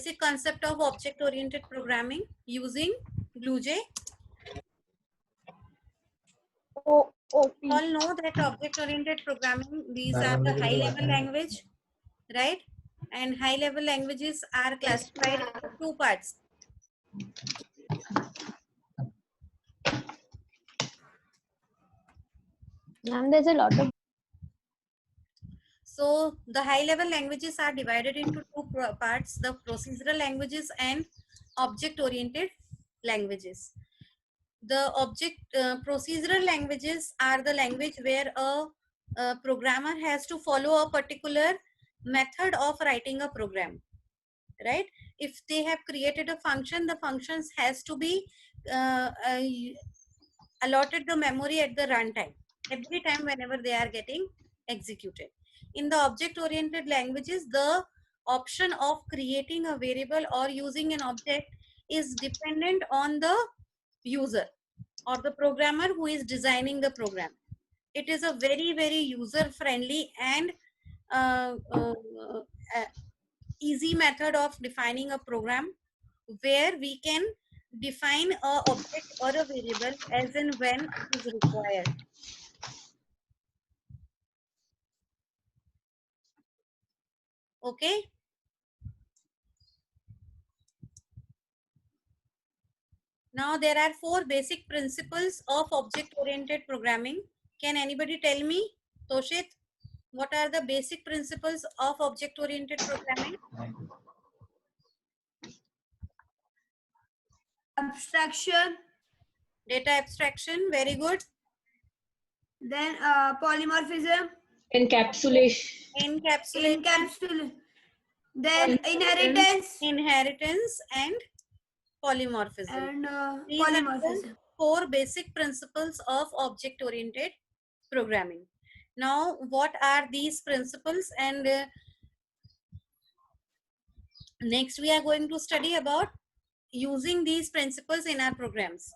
basic concept of object-oriented programming using BlueJ? OP. All know that object-oriented programming, these are the high-level language, right? And high-level languages are classified into two parts. And there's a lot of. So the high-level languages are divided into two parts, the procedural languages and object-oriented languages. The procedural languages are the language where a programmer has to follow a particular method of writing a program, right? If they have created a function, the functions has to be allotted the memory at the runtime every time whenever they are getting executed. In the object oriented languages, the option of creating a variable or using an object is dependent on the user or the programmer who is designing the program. It is a very, very user friendly and easy method of defining a program, where we can define a object or a variable as and when it is required. Okay. Now there are 4 basic principles of object-oriented programming. Can anybody tell me, Toshit, what are the basic principles of object-oriented programming? Abstraction. Data abstraction, very good. Then polymorphism. Encapsulation. Encapsulation. Then inheritance. Inheritance and polymorphism. And These are the polymorphism. 4 basic principles of object-oriented programming. Now, what are these principles? And next we are going to study about using these principles in our programs,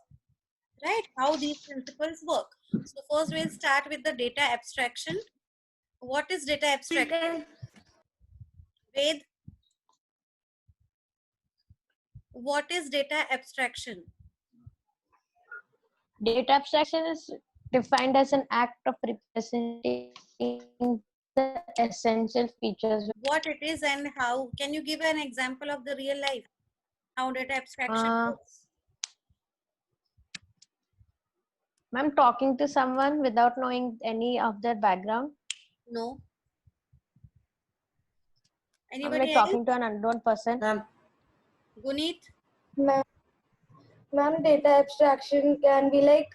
right? How these principles work. So first we'll start with the data abstraction. What is data abstraction? Ved, what is data abstraction? Data abstraction is defined as an act of representing the essential features. What it is and how? Can you give an example of the real life? How data abstraction works? I'm talking to someone without knowing any of their background. No. I'm Anybody like else? talking to an unknown person. Guneet? Ma'am, data abstraction can be like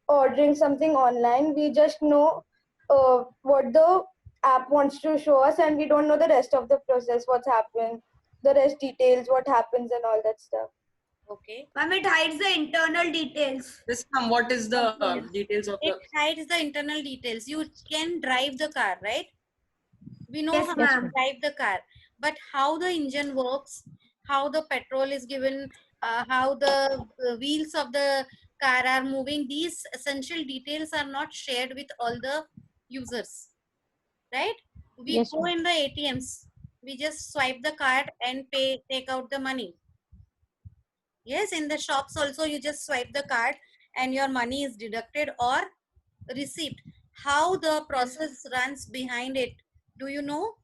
ordering something online. We just know what the app wants to show us, and we don't know the rest of the process, what's happening, the rest details, what happens, and all that stuff. Okay. Ma'am, it hides the internal details. This what is the details of It the? hides the internal details. You can drive the car, right? We know Yes, how ma'am. to drive the car, but how the engine works, how the petrol is given, how the wheels of the car are moving, these essential details are not shared with all the users, right? We Yes, go ma'am. in the ATMs, we just swipe the card and pay, take out the money. Yes, in the shops also you just swipe the card and your money is deducted or received. How the process runs behind it, do you know?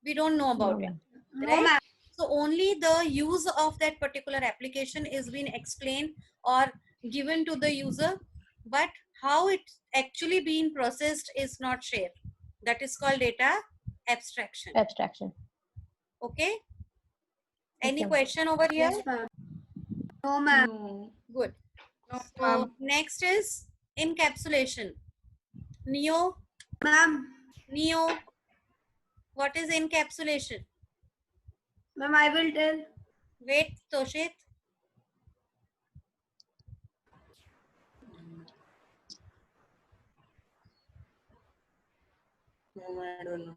We don't know about No, it, No, right? ma'am. So only the use of that particular application is being explained or given to the user, but how it actually being processed is not shared. That is called data abstraction. Abstraction. Okay? Any Okay. question over here? Yes, ma'am. No, ma'am. No. Good. No, So next is encapsulation. Neo, Ma'am. what is encapsulation? Ma'am, I will tell. Wait, Toshit. No, I don't know.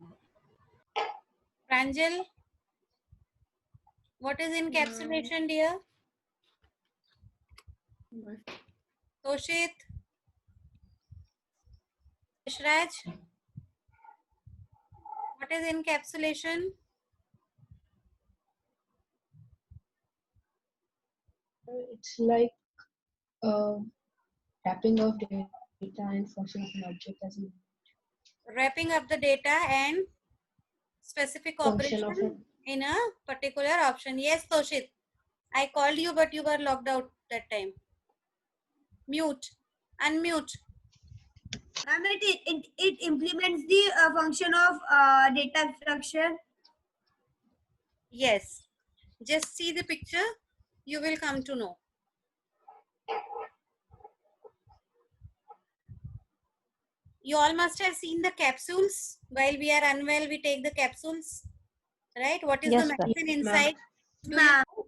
Pranjal, what is encapsulation, dear? Toshit, Ishraj, what is encapsulation? It's like uh, wrapping of data and function of an object as a Wrapping up the data and specific function of operation a in a particular option. Yes, Toshit. I called you, but you were logged out that time. Mute. Unmute. Ma'am, it implements the function of data structure. Yes. Just see the picture. You will come to know. You all must have seen the capsules. While we are unwell, we take the capsules. Right? What is Yes, the sir. medicine Ma'am. inside? Do you Ma'am. know?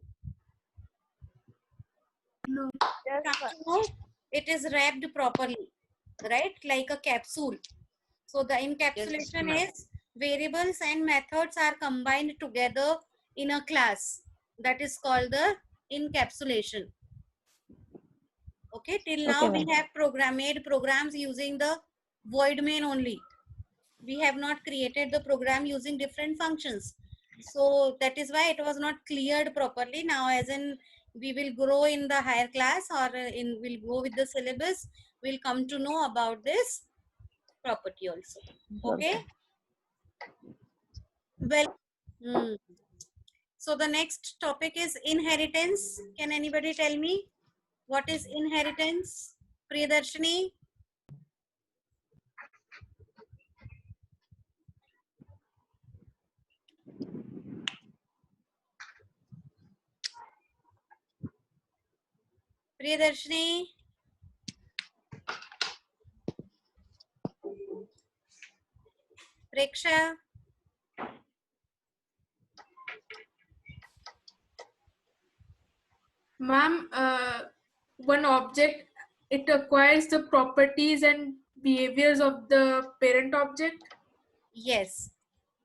No. Come to know it is wrapped properly, right? Like a capsule. So the encapsulation ma'am. is variables and methods are combined together in a class. That is called the encapsulation. Okay, till now Okay, we ma'am. have made programs using the void main only. We have not created the program using different functions. So that is why it was not cleared properly. Now as in we will grow in the higher class or we'll go with the syllabus, we'll come to know about this property also. Okay. Well, so the next topic is inheritance. Can anybody tell me what is inheritance? Priyadarshini? Priyadarshini? Preksha? Ma'am, one object, it acquires the properties and behaviors of the parent object. Yes.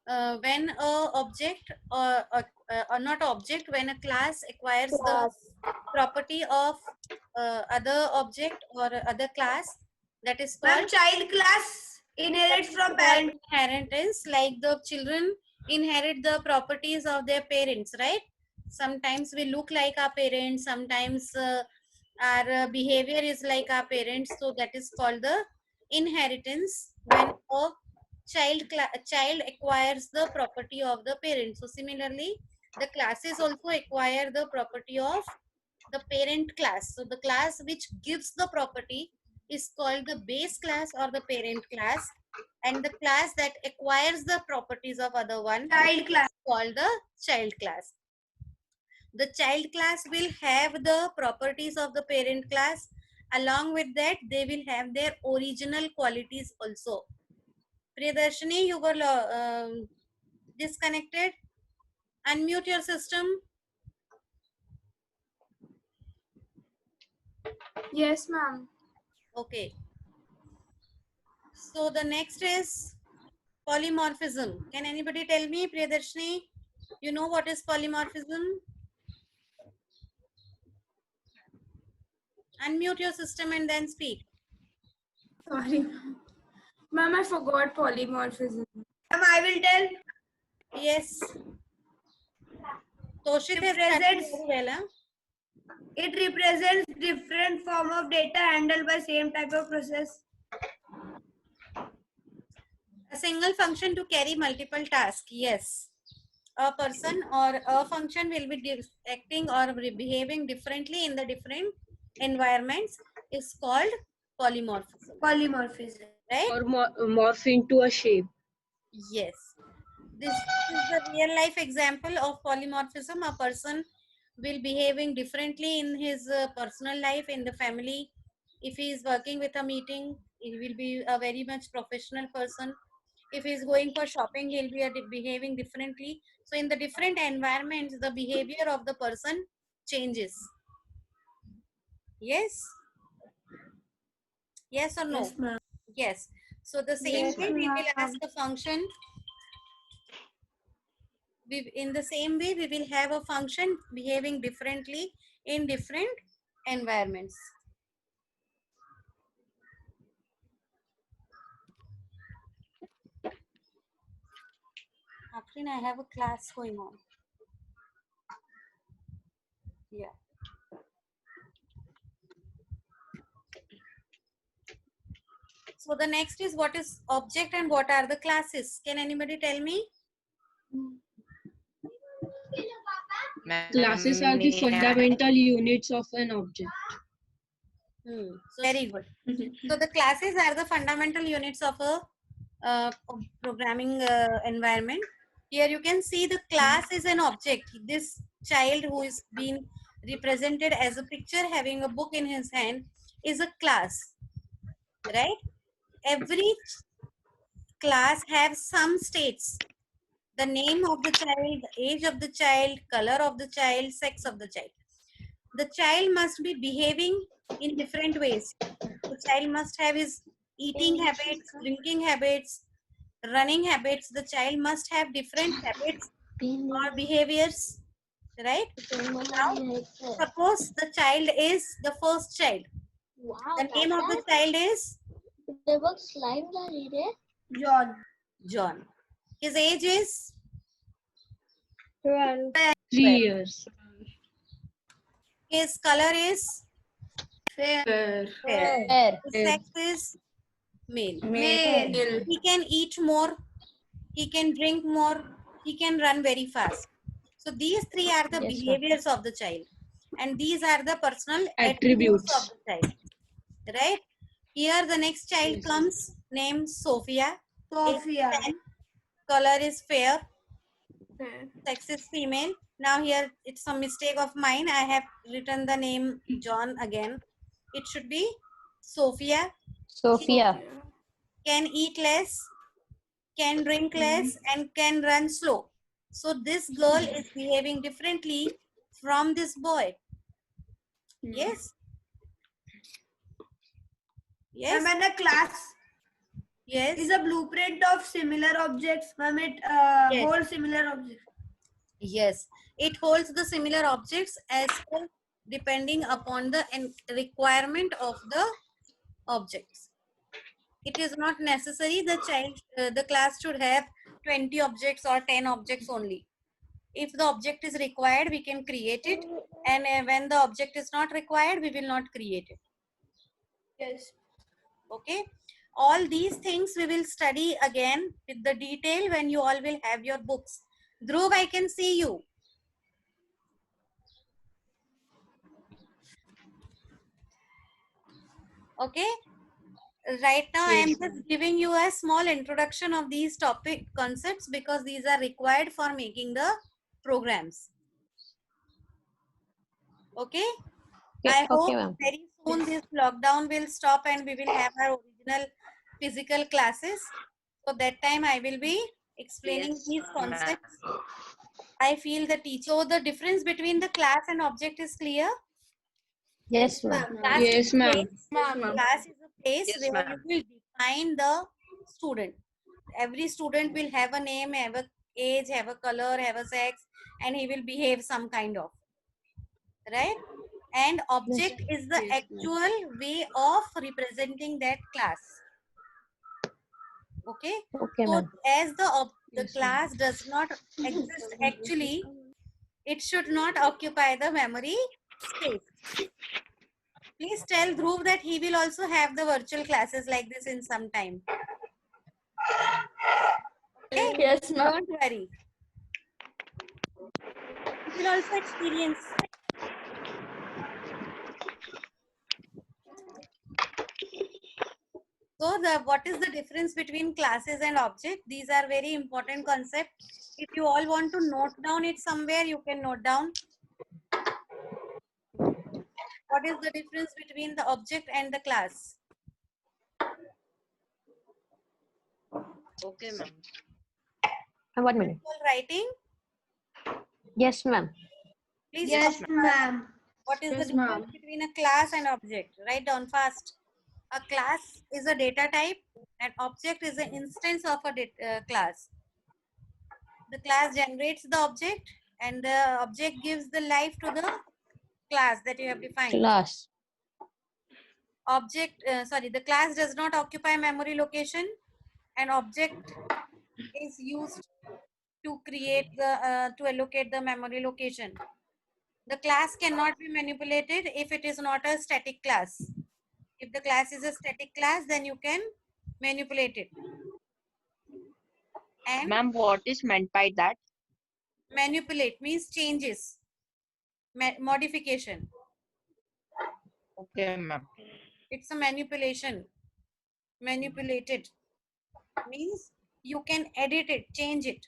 When a object or not object, when a class acquires the property of other object or other class, that is Ma'am, called child class inherits from parent. inheritance. Like the children inherit the properties of their parents, right? Sometimes we look like our parents, sometimes our behavior is like our parents, so that is called the inheritance when a child acquires the property of the parent. So similarly the classes also acquire the property of the parent class. So the class which gives the property is called the base class or the parent class, and the class that acquires the properties of other one Child class. is called the child class. The child class will have the properties of the parent class. Along with that, they will have their original qualities also. Priyadarshini, you were disconnected. Unmute your system. Yes, ma'am. Okay. So the next is polymorphism. Can anybody tell me, Priyadarshini, you know what is polymorphism? Unmute your system and then speak. Sorry. Ma'am, I forgot polymorphism. Ma'am, I will tell. Yes. Toshit has Represents- studied very well. Huh? It represents different form of data handled by same type of process. A single function to carry multiple tasks. Yes. A person or a function will be acting or behaving differently in the different environments is called polymorphism. Polymorphism. Right? Or morph into a shape. Yes. This is the real life example of polymorphism. A person will behaving differently in his personal life, in the family. If he is working with a meeting, he will be a very much professional person. If he is going for shopping, he'll be behaving differently. So in the different environments, the behavior of the person changes. Yes? Yes or no? Yes, ma'am. Yes. So the same Yes, way we will ma'am. ask a function. In the same way, we will have a function behaving differently in different environments. Afrin, I have a class going on. Yeah. So the next is what is object and what are the classes? Can anybody tell me? Classes are the fundamental units of an object. Very good. So the classes are the fundamental units of a programming environment. Here you can see the class is an object. This child who is being represented as a picture having a book in his hand is a class, right? Every class has some states. The name of the child, the age of the child, color of the child, sex of the child. The child must be behaving in different ways. The child must have his eating habits, drinking habits, running habits. The child must have different habits or behaviors, right? Now, suppose the child is the first child. The name of the child is John. John. His age is 12. 3 years. His color is Fair. fair. Fair. His sex is male. Male. He can eat more. He can drink more. He can run very fast. So these three are the Yes, ma'am. behaviors of the child, and these are the personal Attributes. attributes of the child. Right? Here the next child Yes. comes named Sophia. Sophia. Age 10. Color is fair. Sex is female. Now here it's a mistake of mine. I have written the name John again. It should be Sophia. Sophia. Can eat less, can drink less, and can run slow. So this girl is behaving differently from this boy. Yes. Yes. Ma'am, and a class Yes. is a blueprint of similar objects. Ma'am, it Yes. holds similar objects. Yes. It holds the similar objects as per depending upon the requirement of the objects. It is not necessary the class should have 20 objects or 10 objects only. If the object is required, we can create it, and when the object is not required, we will not create it. Yes. Okay, all these things we will study again with the detail when you all will have your books. Dhruv, I can see you. Okay, right now I am Yes, just giving you a small introduction of these topic concepts because these are required for making the programs. Okay, I hope Okay, ma'am. very soon this lockdown will stop and we will have our original physical classes. So that time I will be explaining these concepts. I feel the teacher. So the difference between the class and object is clear. Yes, ma'am. Class Yes, is a ma'am. place- Class is a place where you will define the student. Every student will have a name, have a age, have a color, have a sex, and he will behave some kind of. Right? And object is the actual way of representing that class. Okay? Okay, So ma'am. as the Yes, class does not exist actually, it should not occupy the memory space. Please tell Dhruv that he will also have the virtual classes like this in some time. Okay? Yes, ma'am. Don't worry. You will also experience. So what is the difference between classes and object? These are very important concepts. If you all want to note down it somewhere, you can note down. What is the difference between the object and the class? Okay, ma'am. 1 minute. All writing. Yes, ma'am. Please Yes, talk. ma'am. What is the Yes, difference ma'am. between a class and object? Write down fast. A class is a data type. An object is an instance of a class. The class generates the object and the object gives the life to the class that you have defined. Class. The class does not occupy memory location. An object is used to create to allocate the memory location. The class cannot be manipulated if it is not a static class. If the class is a static class, then you can manipulated. And Ma'am, what is meant by that? manipulate means changes, modification. Okay, ma'am. It's a manipulation. Manipulated means you can edit it, change it.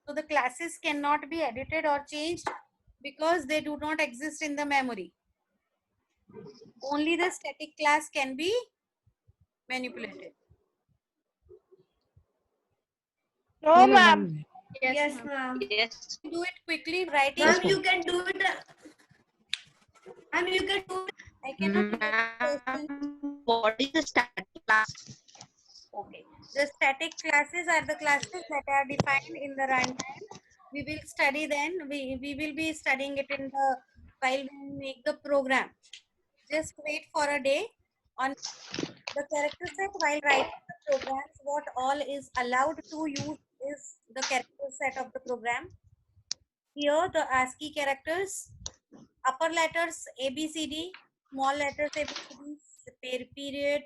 So the classes cannot be edited or changed because they do not exist in the memory. Only the static class can be manipulated. No, ma'am. Yes, ma'am. Yes. Do it quickly, writing. Ma'am, you can do it. Ma'am, you can do it. I cannot hear the question. Ma'am, what is the static class? Okay. The static classes are the classes that are defined in the runtime. We will study then. We will be studying it in the while we make the program. Just wait for a day. On the character set while writing the programs, what all is allowed to use is the character set of the program. Here the ASCII characters, upper letters ABCD, small letters ABCD, period,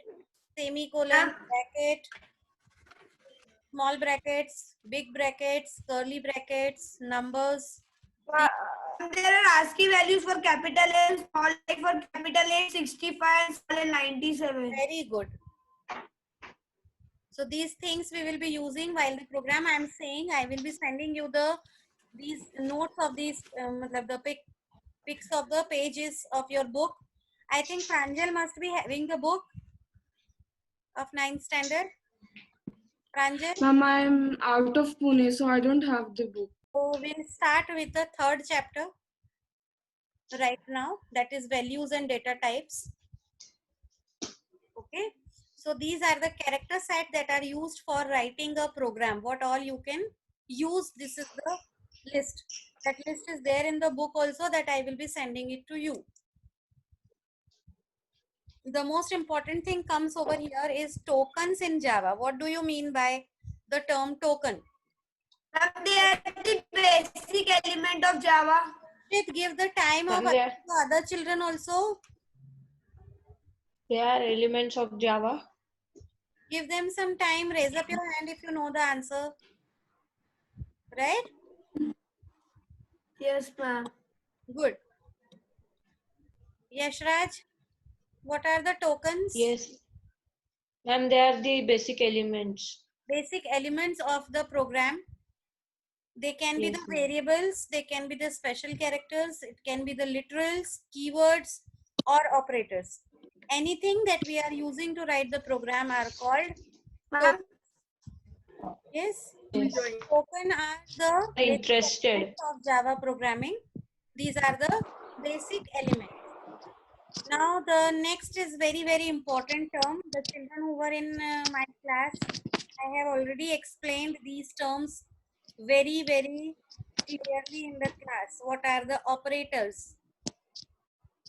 semicolon, bracket, small brackets, big brackets, curly brackets, numbers. There are ASCII values for capital A and small, like for capital A 65 and small A 97. Very good. So these things we will be using while the program. I am saying I will be sending you these notes of these the pics of the pages of your book. I think Pranjal must be having the book of 9th standard. Pranjal. Ma'am, I'm out of Pune, so I don't have the book. So we'll start with the 3rd chapter right now, that is values and data types. Okay, so these are the character set that are used for writing a program. What all you can use, this is the list. That list is there in the book also, that I will be sending it to you. The most important thing comes over here is tokens in Java. What do you mean by the term token? They are the basic element of Java. Give the time of Ma'am, other children also. They are elements of Java. Give them some time. Raise up your hand if you know the answer. Right? Yes, ma'am. Good. Yashraj, what are the tokens? Yes. Ma'am, they are the basic elements. Basic elements of the program. They can be Yes, the ma'am. variables, they can be the special characters, it can be the literals, keywords, or operators. Anything that we are using to write the program are called Ma'am, yes. Yes. Token are the basic Interested. elements of Java programming. These are the basic elements. Now the next is very important term. The children who were in my class, I have already explained these terms very clearly in the class. What are the operators?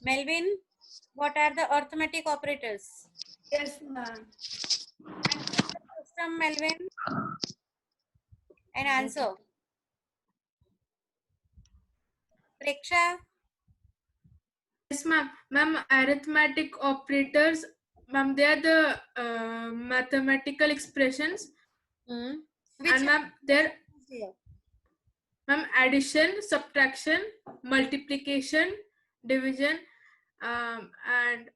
Melvin, what are the arithmetic operators? yes, ma'am. System, Melvin, and answer. Preksha, Yes, ma'am. Ma'am, arithmetic operators, ma'am, they are the mathematical expressions. which And ma'am, they're here? ma'am, addition, subtraction, multiplication, division, and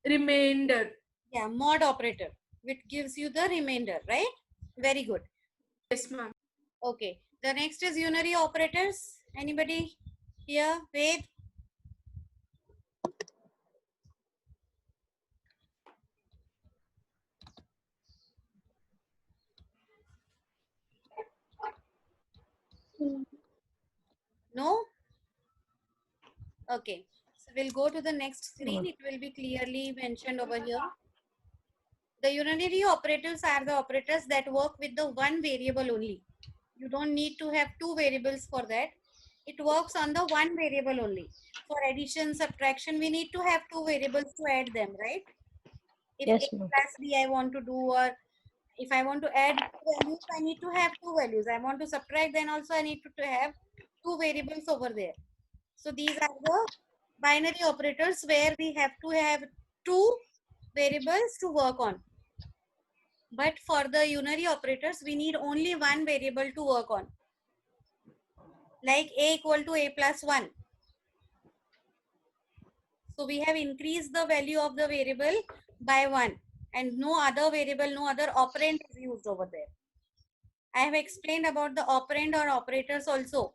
remainder. Yeah, mod operator, which gives you the remainder, right? Very good. Yes, ma'am. Okay. The next is unary operators. Anybody here? Ved? No? Okay. So we'll go to the next screen. It will be clearly mentioned over here. The unary operators are the operators that work with the one variable only. You don't need to have two variables for that. It works on the one variable only. For addition, subtraction, we need to have two variables to add them, right? If Yes, A ma'am. plus B I want to do, or if I want to add values, I need to have two values. I want to subtract, then also I need to have two variables over there. So these are the binary operators where we have to have two variables to work on. But for the unary operators, we need only one variable to work on. Like a equal to a plus 1. So we have increased the value of the variable by 1. And no other variable, no other operand is used over there. I have explained about the operand or operators also.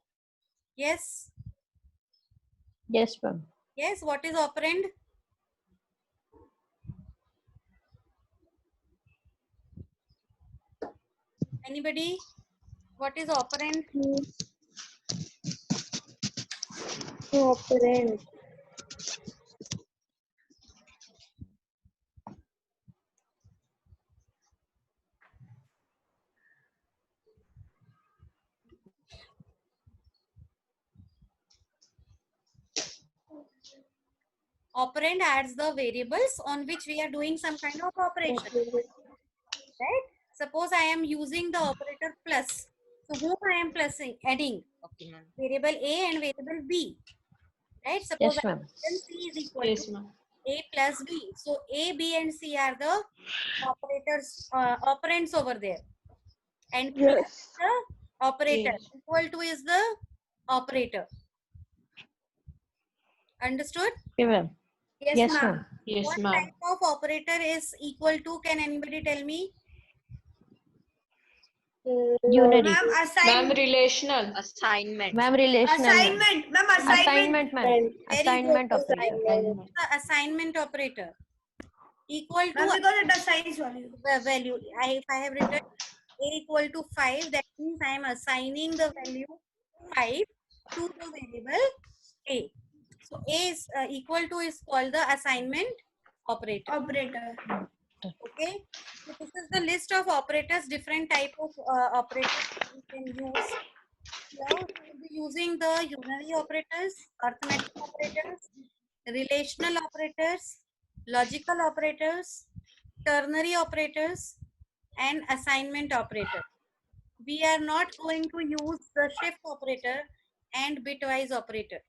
Yes? Yes, ma'am. Yes, what is operand? Anybody? What is operand? Operand. Operand adds the variables on which we are doing some kind of operation. Right? Suppose I am using the operator plus. So whom I am plusing, adding? Okay, ma'am. Variable A and variable B. Right? Suppose Yes, ma'am. C is equal Yes, to ma'am. A plus B. So A, B and C are the operators, operands over there. And P is the operator. Yes. Equal to is the operator. Understood? Okay, ma'am. Yes, Yes, ma'am. ma'am. Yes, What ma'am. type of operator is equal to? Can anybody tell me? Unary. Ma'am, Ma'am, relational. Assignment. Ma'am, relational. Ma'am. assignment. Ma'am, assignment. Assignment, ma'am. Very Assignment good. operator. Assignment. The assignment operator equal to Ma'am, because it assigns value. the value. If I have written a equal to 5, that means I am assigning the value 5 to the variable a. So a is equal to is called the assignment operator. Operator. Okay. So this is the list of operators, different type of operators we can use. Now we will be using the unary operators, arithmetic operators, relational operators, logical operators, ternary operators, and assignment operator. We are not going to use the shift operator and bitwise operator.